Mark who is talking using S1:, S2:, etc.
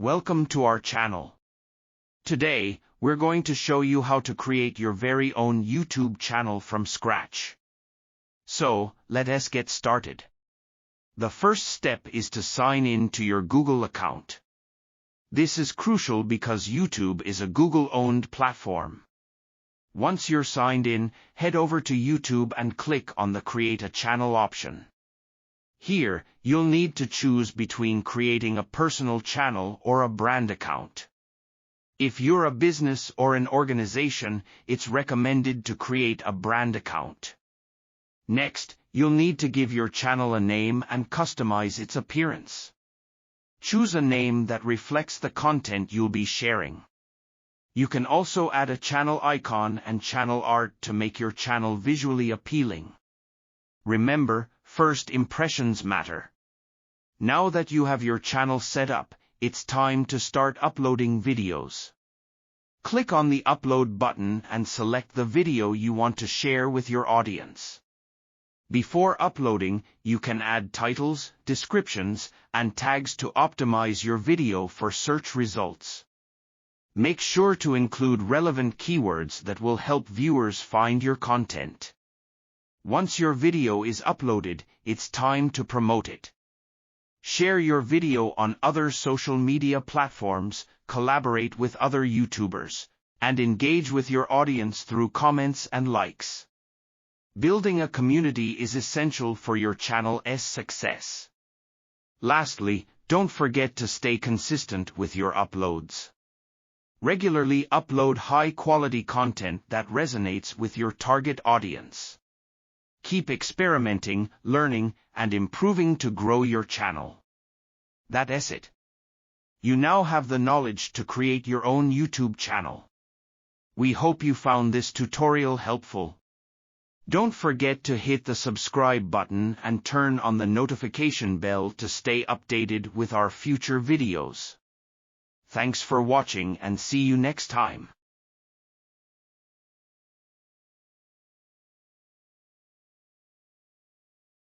S1: Welcome to our channel. Today, we're going to show you how to create your very own YouTube channel from scratch. So, let us get started. The first step is to sign in to your Google account. This is crucial because YouTube is a Google-owned platform. Once you're signed in, head over to YouTube and click on the Create a Channel option. Here, you'll need to choose between creating a personal channel or a brand account. If you're a business or an organization, it's recommended to create a brand account. Next, you'll need to give your channel a name and customize its appearance. Choose a name that reflects the content you'll be sharing. You can also add a channel icon and channel art to make your channel visually appealing. Remember, first impressions matter. Now that you have your channel set up, it's time to start uploading videos. Click on the Upload button and select the video you want to share with your audience. Before uploading, you can add titles, descriptions, and tags to optimize your video for search results. Make sure to include relevant keywords that will help viewers find your content. Once your video is uploaded, it's time to promote it. Share your video on other social media platforms, collaborate with other YouTubers, and engage with your audience through comments and likes. Building a community is essential for your channel's success. Lastly, don't forget to stay consistent with your uploads. Regularly upload high-quality content that resonates with your target audience. Keep experimenting, learning, and improving to grow your channel. That's it. You now have the knowledge to create your own YouTube channel. We hope you found this tutorial helpful. Don't forget to hit the subscribe button and turn on the notification bell to stay updated with our future videos. Thanks for watching and see you next time.